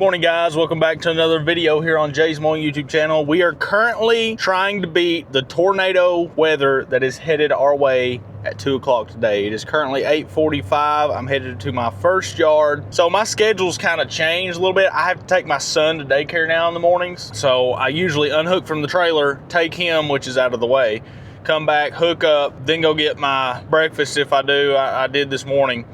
Morning guys, welcome back to another video here on Jay's Mowing YouTube channel. We are currently trying to beat the tornado weather that is headed our way at 2 o'clock today. It is currently 8:45. I'm headed to my first yard. So my schedule's kind of changed a little bit. I have to take my son to daycare now in the mornings. So I usually unhook from the trailer, take him, which is out of the way, come back, hook up, then go get my breakfast if I do. I did this morning,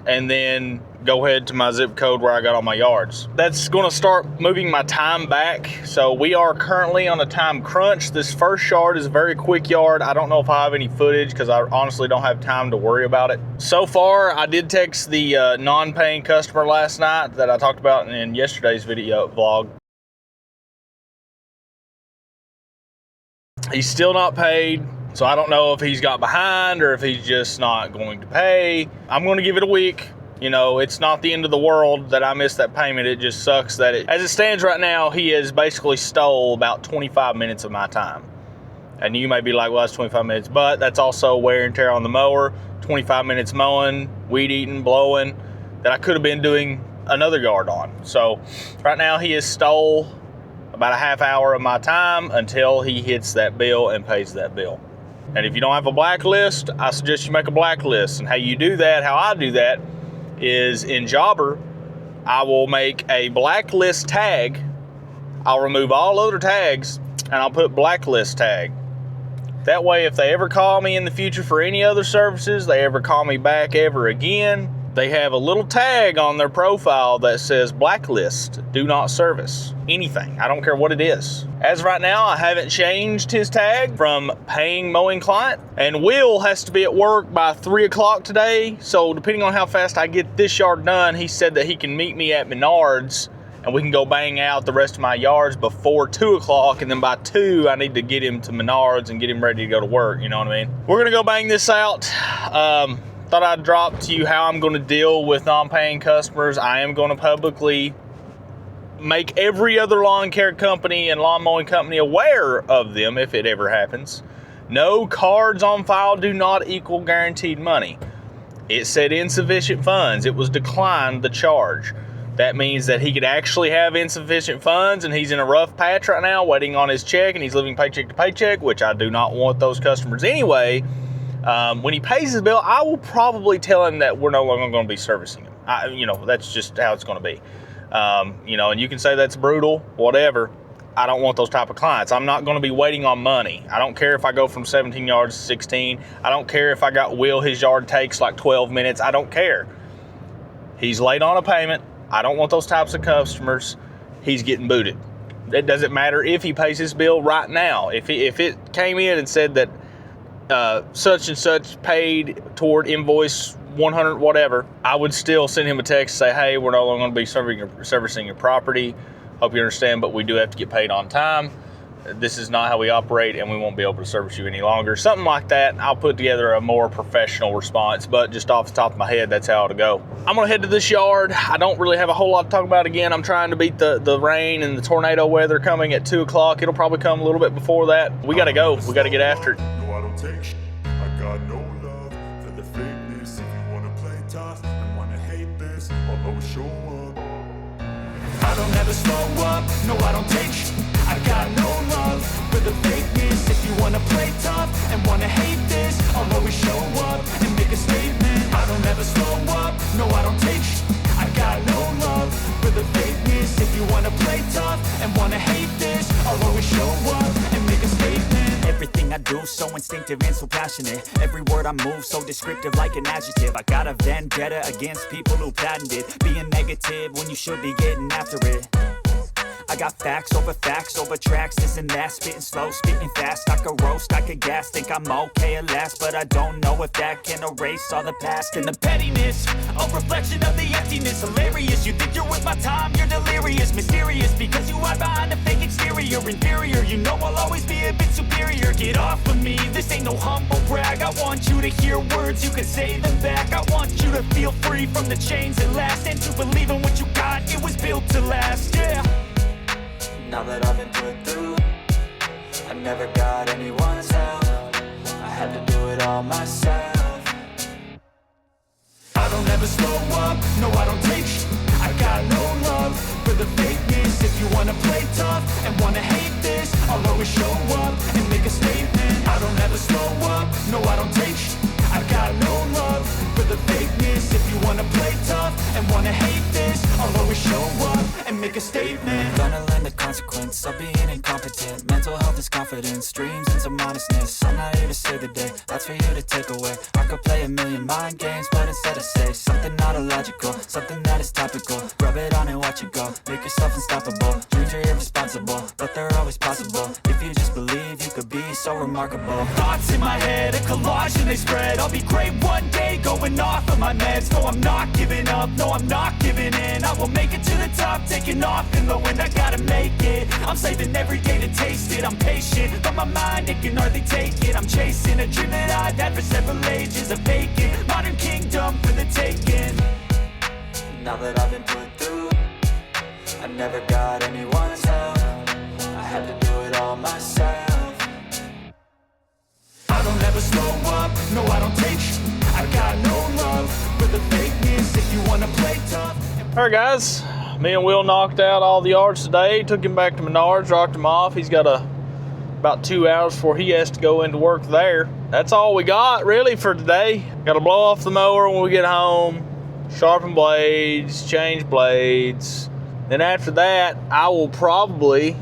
and then go ahead to my zip code where I got all my yards. That's gonna start moving my time back. So we are currently on a time crunch. This first yard is a very quick yard. I don't know if I have any footage because I honestly don't have time to worry about it. So far, I did text the non-paying customer last night that I talked about in yesterday's video vlog. He's still not paid. So I don't know if he's got behind or if he's just not going to pay. I'm gonna give it a week. You know, it's not the end of the world that I missed that payment. It just sucks that as it stands right now, he has basically stole about 25 minutes of my time. And you may be like, well, that's 25 minutes, but that's also wear and tear on the mower, 25 minutes mowing, weed eating, blowing, that I could have been doing another yard on. So right now he has stole about a half hour of my time until he hits that bill and pays that bill. And if you don't have a blacklist, I suggest you make a blacklist. And how you do that, how I do that, is in Jobber, I will make a blacklist tag. I'll remove all other tags and I'll put blacklist tag. That way, if they ever call me in the future for any other services, they ever call me back ever again, they have a little tag on their profile that says blacklist, do not service, anything. I don't care what it is. As of right now, I haven't changed his tag from paying mowing client, and Will has to be at work by 3 o'clock today. So depending on how fast I get this yard done, he said that he can meet me at Menards and we can go bang out the rest of my yards before 2 o'clock. And then by 2, I need to get him to Menards and get him ready to go to work. You know what I mean? We're gonna go bang this out. Thought I'd drop to you how I'm going to deal with non-paying customers. I am going to publicly make every other lawn care company and lawn mowing company aware of them if it ever happens. No cards on file do not equal guaranteed money. It said insufficient funds. It was declined the charge. That means that he could actually have insufficient funds and he's in a rough patch right now waiting on his check and he's living paycheck to paycheck, which I do not want those customers anyway. When he pays his bill, I will probably tell him that we're no longer going to be servicing him. You know, that's just how it's going to be. You know, and you can say that's brutal, whatever. I don't want those type of clients. I'm not going to be waiting on money. I don't care if I go from 17 yards to 16. I don't care if I got Will, his yard takes like 12 minutes. I don't care. He's late on a payment. I don't want those types of customers. He's getting booted. It doesn't matter if he pays his bill right now. If it came in and said that such and such paid toward invoice 100 whatever, I would still send him a text, say, hey, we're no longer going to be servicing your property. Hope you understand, but we do have to get paid on time. This is not how we operate and we won't be able to service you any longer. Something like that. I'll put together a more professional response, but just off the top of my head, that's how it'll go. I'm gonna head to this yard. I don't really have a whole lot to talk about. Again, I'm trying to beat the rain and the tornado weather coming at 2 o'clock. It'll probably come a little bit before that. We gotta go. We gotta get after it. No, I don't take shit. I got no love for the fakeness. If you wanna play tough and wanna hate this, I'll always show up. I don't ever slow up. No, I don't take shit. I got no love for the fakeness. If you wanna play tough and wanna hate this, I'll always show up and make a statement. I don't ever slow up. No, I don't take shit. I got no love for the fakeness. If you wanna play tough and wanna hate this, I'll always show up and make a statement. Everything I do so instinctive and so passionate. Every word I move so descriptive like an adjective. I got a vendetta against people who patented being negative when you should be getting after it. I got facts over tracks, this and that, spitting slow, spitting fast. I could roast, I could gas, think I'm okay at last, but I don't know if that can erase all the past. And the pettiness, a reflection of the emptiness. Hilarious, you think you're worth my time, you're delirious. Mysterious, because you hide behind a fake exterior. Inferior, you know I'll always be a bit superior. Get off of me, this ain't no humble brag. I want you to hear words, you can say them back. I want you to feel free from the chains that last, and to believe in what you got, it was built to last, yeah. Now that I've been put through, I never got anyone's help. I had to do it all myself. I don't ever slow up, no I don't take shit. I got no love for the fakeness. If you wanna play tough and wanna hate this, I'll always show up and make a statement. I don't ever slow up, no I don't take I've got no love for the fakeness. If you wanna play tough and wanna hate this, I'll always show up and make a statement. Gonna learn the consequence of being incompetent. Mental health is confidence, dreams and some honestness. I'm not here to save the day, that's for you to take away. I could play a million mind games, but instead I say something not illogical, something that is topical. Rub it on and watch it go, make yourself unstoppable. Dreams are irresponsible, but they're always possible. If you just believe, you could be so remarkable. Thoughts in my head, a collage and they spread. I'll be great one day, going off of my meds. No, I'm not giving up, no, I'm not giving in. I will make it to the top, taking off in the wind. I gotta make it, I'm saving every day to taste it. I'm patient, but my mind, it can hardly take it. I'm chasing a dream that I've had for several ages. A vacant, modern kingdom for the taking. Now that I've been put through, I never got anyone's help. I had to do it all myself. I don't ever slow up, no I don't take I've got no love for the fakeness. If you wanna play tough. All right, guys. Me and Will knocked out all the yards today. Took him back to Menards, dropped him off. He's got about 2 hours before he has to go into work there. That's all we got really for today. Got to blow off the mower when we get home, sharpen blades, change blades. Then after that, I will probably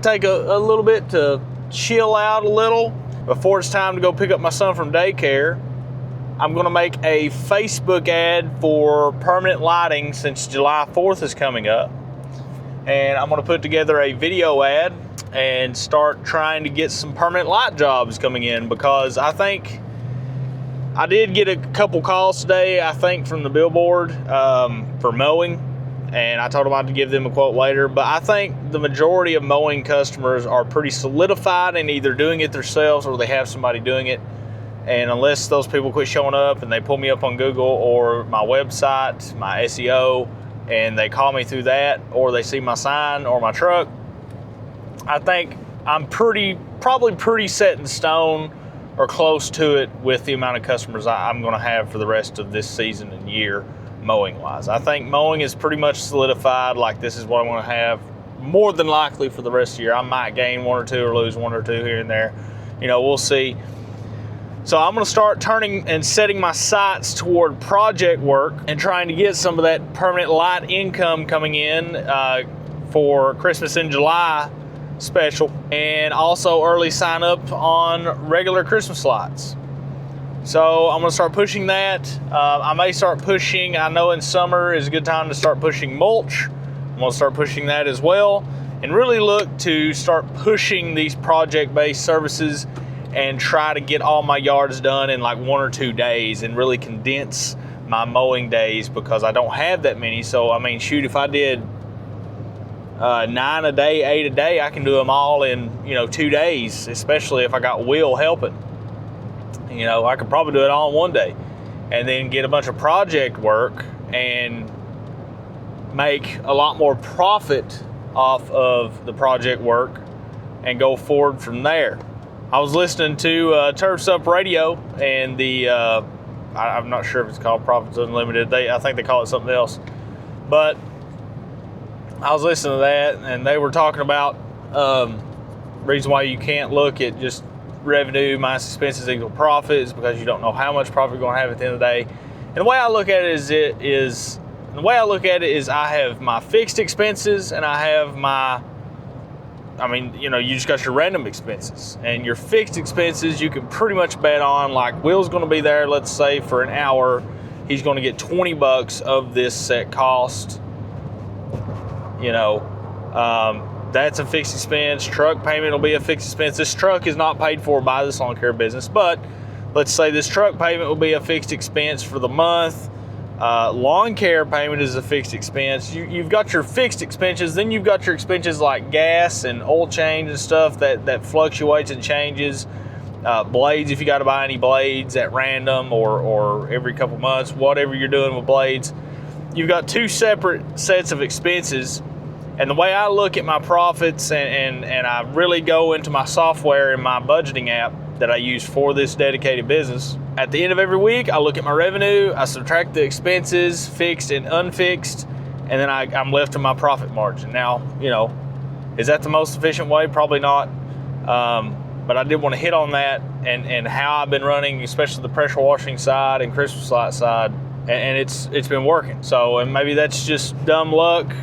take a little bit to chill out a little before it's time to go pick up my son from daycare. I'm going to make a Facebook ad for permanent lighting since July 4th is coming up. And I'm going to put together a video ad and start trying to get some permanent light jobs coming in, because I think I did get a couple calls today, I think, from the billboard for mowing. And I told them I'd give them a quote later. But I think the majority of mowing customers are pretty solidified in either doing it themselves or they have somebody doing it. And unless those people quit showing up and they pull me up on Google or my website, my SEO, and they call me through that, or they see my sign or my truck, I think I'm probably pretty set in stone or close to it with the amount of customers I'm going to have for the rest of this season and year. Mowing wise, I think mowing is pretty much solidified. Like, this is what I'm going to have more than likely for the rest of the year. I might gain one or two or lose one or two here and there. We'll see. So I'm going to start turning and setting my sights toward project work and trying to get some of that permanent light income coming in for Christmas in July special, and also early sign up on regular Christmas lights. So I'm going to start pushing that. I may start pushing, I know in summer is a good time to start pushing mulch. I'm going to start pushing that as well, and really look to start pushing these project-based services and try to get all my yards done in like 1 or 2 days and really condense my mowing days, because I don't have that many. So, I mean, shoot, if I did 9 a day, 8 a day, I can do them all in, 2 days, especially if I got Will helping. I could probably do it all in 1 day and then get a bunch of project work and make a lot more profit off of the project work and go forward from there. I was listening to Turf's Up Radio, and I'm not sure if it's called Profits Unlimited. I think they call it something else. But I was listening to that, and they were talking about reason why you can't look at just revenue minus expenses equal profit is because you don't know how much profit you're going to have at the end of the day. And the way I look at it is I have my fixed expenses, and I have you just got your random expenses. And your fixed expenses you can pretty much bet on. Like, Will's going to be there, let's say, for an hour. He's going to get $20 of this set cost. That's a fixed expense. Truck payment will be a fixed expense. This truck is not paid for by this lawn care business, but let's say this truck payment will be a fixed expense for the month. Lawn care payment is a fixed expense. You've got your fixed expenses, then you've got your expenses like gas and oil change and stuff that fluctuates and changes. Blades, if you got to buy any blades at random or every couple months, whatever you're doing with blades. You've got 2 separate sets of expenses. And the way I look at my profits and I really go into my software and my budgeting app that I use for this dedicated business, at the end of every week, I look at my revenue, I subtract the expenses, fixed and unfixed, and then I'm left to my profit margin. Now, you know, is that the most efficient way? Probably not. But I did want to hit on that and how I've been running, especially the pressure washing side and Christmas light side, and it's been working. So, and maybe that's just dumb luck,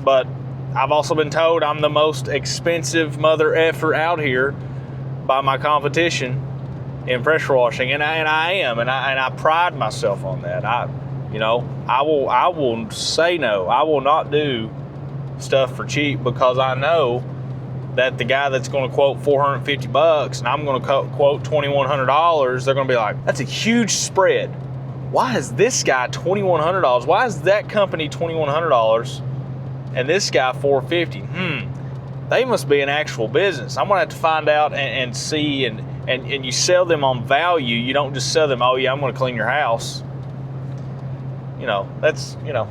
but I've also been told I'm the most expensive mother effer out here by my competition in pressure washing, and I am, and I pride myself on that. I will say no. I will not do stuff for cheap, because I know that the guy that's going to quote $450 and I'm going to quote $2,100, they're going to be like, that's a huge spread. Why is this guy $2,100? Why is that company $2,100 and this guy $450? They must be an actual business. I'm going to have to find out and see, and you sell them on value. You don't just sell them, oh yeah, I'm going to clean your house. You know, that's, you know,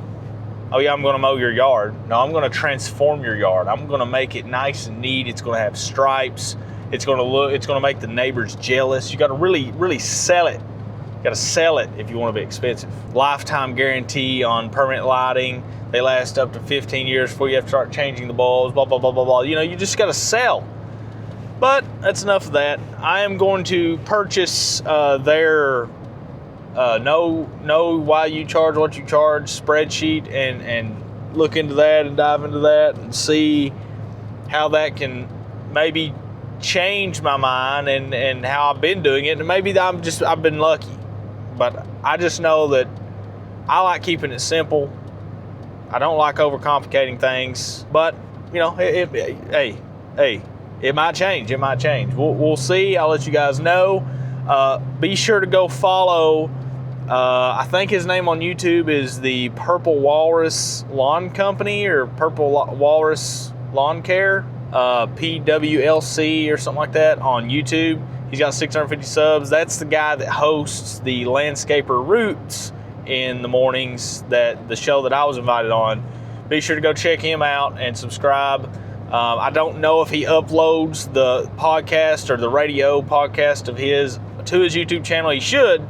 oh yeah, I'm going to mow your yard. No, I'm going to transform your yard. I'm going to make it nice and neat. It's going to have stripes. It's going to make the neighbors jealous. You got to really sell it. You got to sell it if you want to be expensive. Lifetime guarantee on permanent lighting. They last up to 15 years before you have to start changing the bulbs, blah, blah, blah, blah, blah. You know, you just got to sell. But that's enough of that. I am going to purchase their know why you charge what you charge spreadsheet and look into that and dive into that and see how that can maybe change my mind and how I've been doing it. And maybe I've been lucky, but I just know that I like keeping it simple. I don't like overcomplicating things, but you know, it might change. It might change. We'll see. I'll let you guys know. Be sure to go follow. I think his name on YouTube is the Purple Walrus Lawn Company, or Purple Walrus Lawn Care, PWLC or something like that on YouTube. He's got 650 subs. That's the guy that hosts the Landscaper Roots in the mornings, that the show that I was invited on. Be sure to go check him out and subscribe. I don't know if he uploads the podcast or the radio podcast of his to his YouTube channel. He should,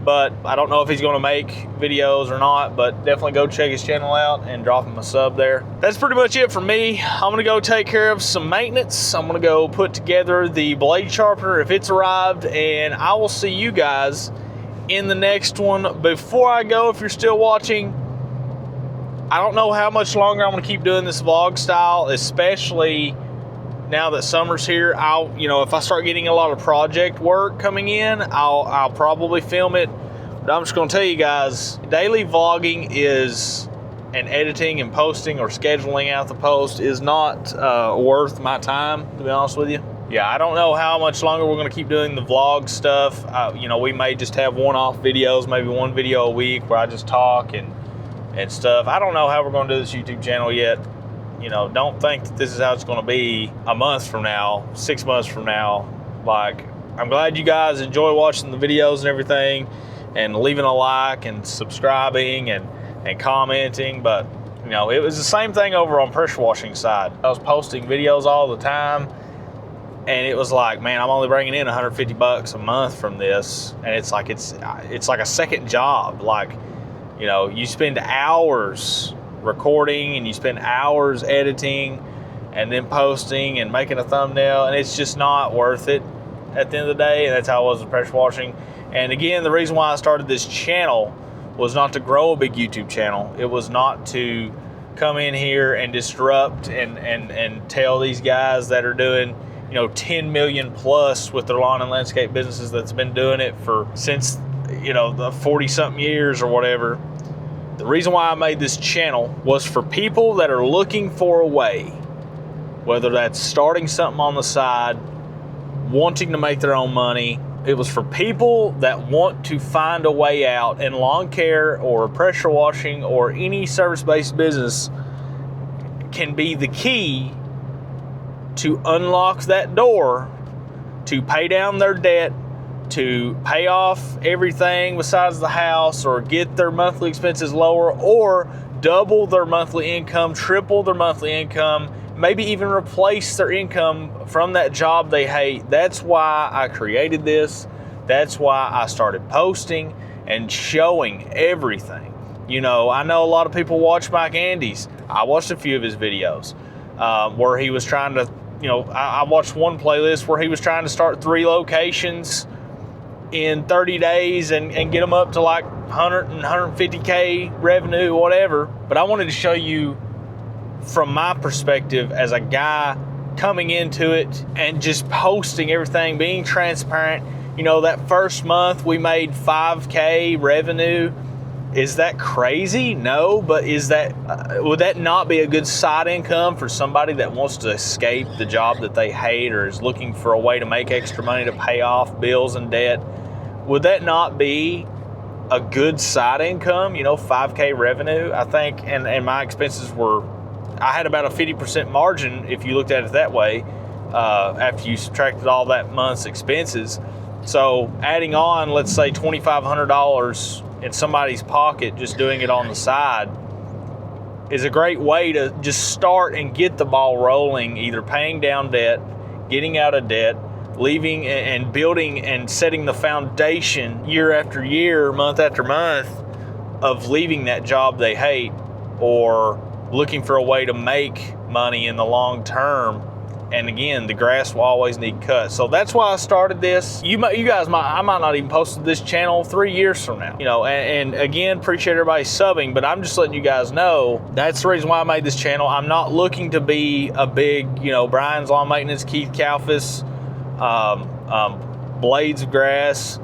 but I don't know if he's going to make videos or not. But definitely go check his channel out and drop him a sub there. That's pretty much it for me. I'm going to go take care of some maintenance. I'm going to go put together the blade sharpener if it's arrived, and I will see you guys in the next one. Before I go, if you're still watching, I don't know how much longer I'm going to keep doing this vlog style, especially now that summer's here. If I start getting a lot of project work coming in, I'll probably film it. But I'm just going to tell you guys, daily vlogging and editing and posting or scheduling out the post is not worth my time, to be honest with you. Yeah, I don't know how much longer we're going to keep doing the vlog stuff. We may just have one-off videos, maybe one video a week where I just talk and stuff. I don't know how we're going to do this YouTube channel yet. Don't think that this is how it's going to be a month from now, 6 months from now. Like, I'm glad you guys enjoy watching the videos and everything, and leaving a like and subscribing and commenting. But, it was the same thing over on pressure washing side. I was posting videos all the time, and it was like, man, I'm only bringing in $150 a month from this. And it's like a second job. Like, you spend hours recording and you spend hours editing and then posting and making a thumbnail, and it's just not worth it at the end of the day. And that's how it was with pressure washing. And again, the reason why I started this channel was not to grow a big YouTube channel. It was not to come in here and disrupt and tell these guys that are doing 10 million plus with their lawn and landscape businesses, that's been doing it since the 40 something years or whatever. The reason why I made this channel was for people that are looking for a way, whether that's starting something on the side, wanting to make their own money. It was for people that want to find a way out, and lawn care or pressure washing or any service-based business can be the key to unlock that door to pay down their debt, to pay off everything besides the house, or get their monthly expenses lower, or double their monthly income, triple their monthly income, maybe even replace their income from that job they hate. That's why I created this. That's why I started posting and showing everything. You know, I know a lot of people watch Mike Andy's. I watched a few of his videos where he was trying to, you know, I watched one playlist where he was trying to start 3 locations in 30 days and get them up to like 100 and 150K revenue, whatever. But I wanted to show you from my perspective as a guy coming into it and just posting everything, being transparent. You know, that first month we made 5K revenue. Is that crazy? No, but is that would that not be a good side income for somebody that wants to escape the job that they hate or is looking for a way to make extra money to pay off bills and debt? Would that not be a good side income? You know, 5K revenue, I think, and my expenses were, I had about a 50% margin if you looked at it that way, after you subtracted all that month's expenses. So adding on, let's say $2,500 in somebody's pocket, just doing it on the side, is a great way to just start and get the ball rolling, either paying down debt, getting out of debt, leaving and building and setting the foundation year after year, month after month, of leaving that job they hate or looking for a way to make money in the long term. And again, the grass will always need cut. So that's why I started this. You guys I might not even post this channel 3 years from now. You know, and again, appreciate everybody subbing, but I'm just letting you guys know that's the reason why I made this channel. I'm not looking to be a big, you know, Brian's Lawn Maintenance, Keith Kalfas, Blades of Grass,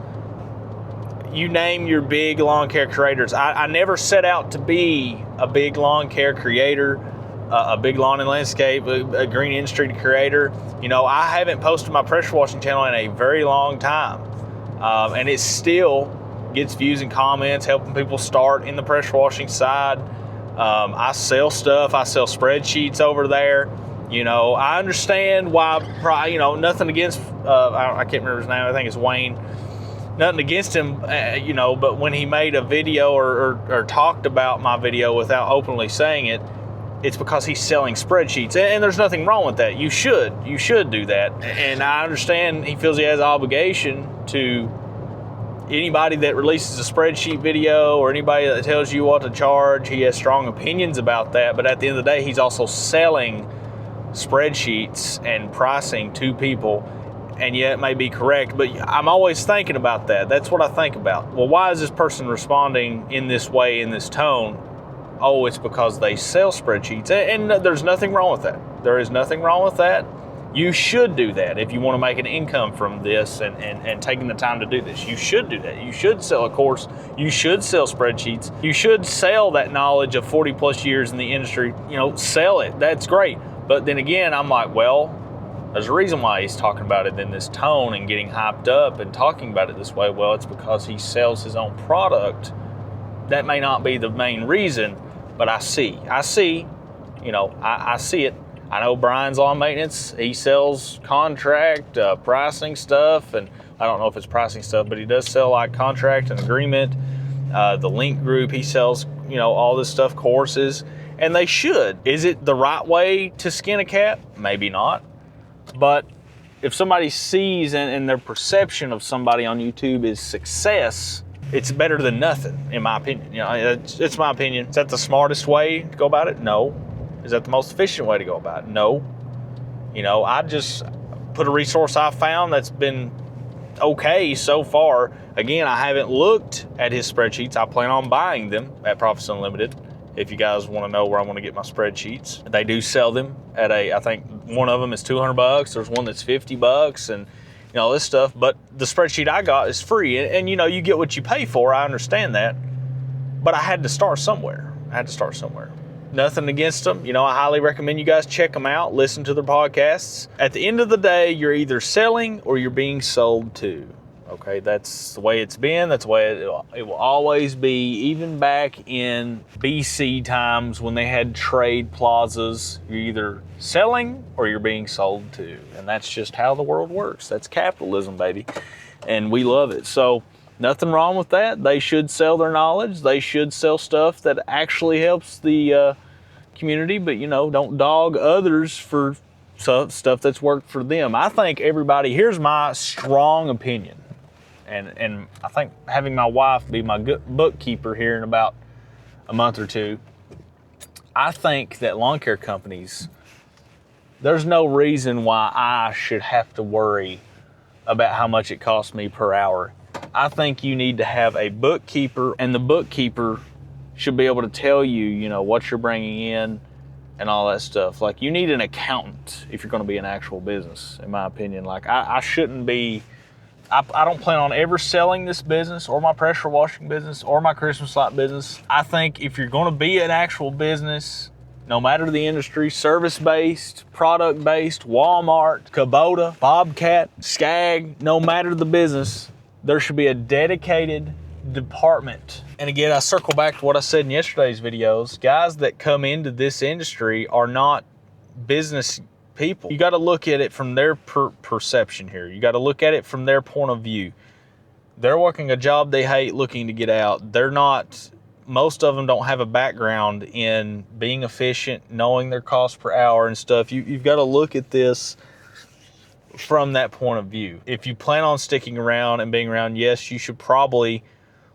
you name your big lawn care creators. I never set out to be a big lawn care creator, a big lawn and landscape, a green industry creator. You know, I haven't posted my pressure washing channel in a very long time. And it still gets views and comments, helping people start in the pressure washing side. I sell stuff. I sell spreadsheets over there. You know, I understand why, you know, nothing against, I can't remember his name. I think it's Wayne. Nothing against him, you know, but when he made a video or talked about my video without openly saying it, it's because he's selling spreadsheets. And there's nothing wrong with that. You should do that. And I understand he feels he has an obligation to anybody that releases a spreadsheet video or anybody that tells you what to charge. He has strong opinions about that. But at the end of the day, he's also selling spreadsheets and pricing to people. And yeah, it may be correct, but I'm always thinking about that. That's what I think about. Well, why is this person responding in this way, in this tone? Oh, it's because they sell spreadsheets. And there's nothing wrong with that. There is nothing wrong with that. You should do that if you want to make an income from this and taking the time to do this. You should do that. You should sell a course. You should sell spreadsheets. You should sell that knowledge of 40 plus years in the industry. You know, sell it. That's great. But then again, I'm like, well, there's a reason why he's talking about it in this tone and getting hyped up and talking about it this way. Well, it's because he sells his own product. That may not be the main reason, but I see, you know, I see it. I know Brian's Lawn Maintenance, he sells contract, pricing stuff, and I don't know if it's pricing stuff, but he does sell like contract and agreement. The Link Group, he sells, you know, all this stuff, courses, and they should. Is it the right way to skin a cat? Maybe not. But if somebody sees and their perception of somebody on YouTube is success, it's better than nothing, in my opinion. You know, it's my opinion. Is that the smartest way to go about it? No. Is that the most efficient way to go about it? No. You know, I just put a resource I found that's been okay so far. Again, I haven't looked at his spreadsheets. I plan on buying them at Profits Unlimited. If you guys want to know where I want to get my spreadsheets, they do sell them at I think one of them is $200. There's one that's $50 and, you know, this stuff. But the spreadsheet I got is free. And you know, you get what you pay for. I understand that. But I had to start somewhere. Nothing against them. You know, I highly recommend you guys check them out. Listen to their podcasts. At the end of the day, you're either selling or you're being sold to. Okay, that's the way it's been. That's the way it will always be. Even back in BC times when they had trade plazas, you're either selling or you're being sold to. And that's just how the world works. That's capitalism, baby. And we love it. So nothing wrong with that. They should sell their knowledge. They should sell stuff that actually helps the community. But, you know, don't dog others for stuff that's worked for them. I think everybody, here's my strong opinion. And I think having my wife be my good bookkeeper here in about a month or two. I think that lawn care companies, there's no reason why I should have to worry about how much it costs me per hour. I think you need to have a bookkeeper, and the bookkeeper should be able to tell you, you know, what you're bringing in and all that stuff. Like, you need an accountant if you're going to be an actual business, in my opinion. Like, I shouldn't be, I don't plan on ever selling this business or my pressure washing business or my Christmas light business. I think if you're going to be an actual business, no matter the industry, service-based, product-based, Walmart, Kubota, Bobcat, Skag, no matter the business, there should be a dedicated department. And again, I circle back to what I said in yesterday's videos. Guys that come into this industry are not business people. You got to look at it from their perception here. You got to look at it from their point of view. They're working a job they hate, looking to get out. They're not, most of them don't have a background in being efficient, knowing their cost per hour and stuff. You've got to look at this from that point of view. If you plan on sticking around and being around, yes, you should probably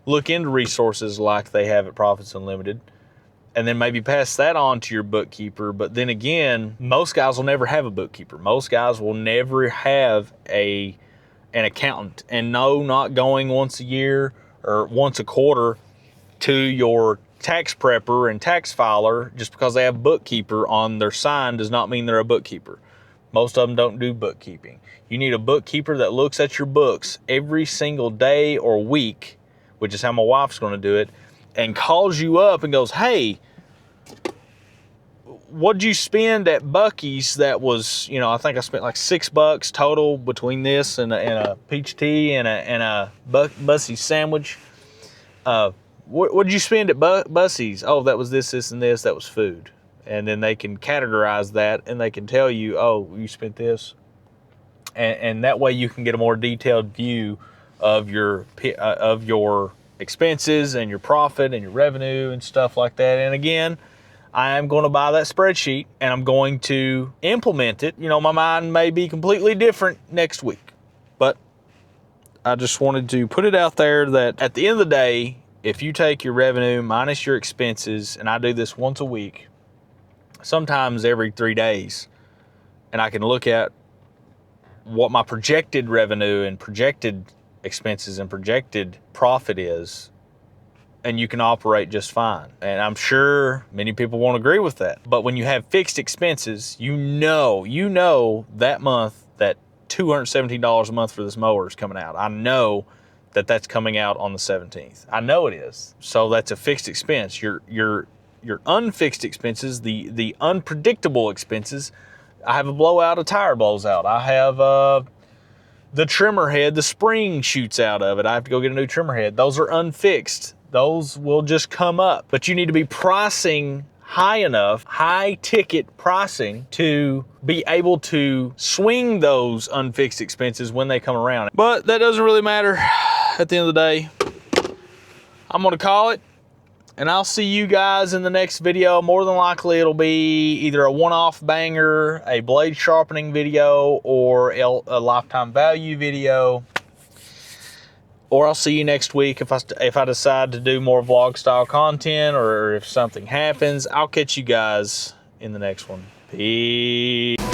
look into resources like they have at Profits Unlimited, and then maybe pass that on to your bookkeeper. But then again, most guys will never have a bookkeeper. Most guys will never have an accountant. And no, not going once a year or once a quarter to your tax prepper and tax filer just because they have a bookkeeper on their sign does not mean they're a bookkeeper. Most of them don't do bookkeeping. You need a bookkeeper that looks at your books every single day or week, which is how my wife's going to do it, and calls you up and goes, hey, what'd you spend at Buc-ee's that was, you know, I think I spent like $6 total between this and a peach tea and a Buc-ee's sandwich. What'd you spend at Buc-ee's? Oh, that was this, and this, that was food. And then they can categorize that and they can tell you, oh, you spent this. And that way you can get a more detailed view of your expenses and your profit and your revenue and stuff like that. And again, I am going to buy that spreadsheet and I'm going to implement it. You know, my mind may be completely different next week, but I just wanted to put it out there that at the end of the day, if you take your revenue minus your expenses, and I do this once a week, sometimes every 3 days, and I can look at what my projected revenue and projected expenses and projected profit is, and you can operate just fine. And I'm sure many people won't agree with that. But when you have fixed expenses, you know that month that $217 a month for this mower is coming out. I know that that's coming out on the 17th. I know it is. So that's a fixed expense. Your unfixed expenses, the unpredictable expenses, I have a blowout, a tire blows out. I have the trimmer head, the spring shoots out of it. I have to go get a new trimmer head. Those are unfixed. Those will just come up. But you need to be pricing high enough, high ticket pricing, to be able to swing those unfixed expenses when they come around. But that doesn't really matter at the end of the day. I'm gonna call it. And I'll see you guys in the next video. More than likely, it'll be either a one-off banger, a blade sharpening video, or a lifetime value video. Or I'll see you next week if I decide to do more vlog style content, or if something happens. I'll catch you guys in the next one. Peace.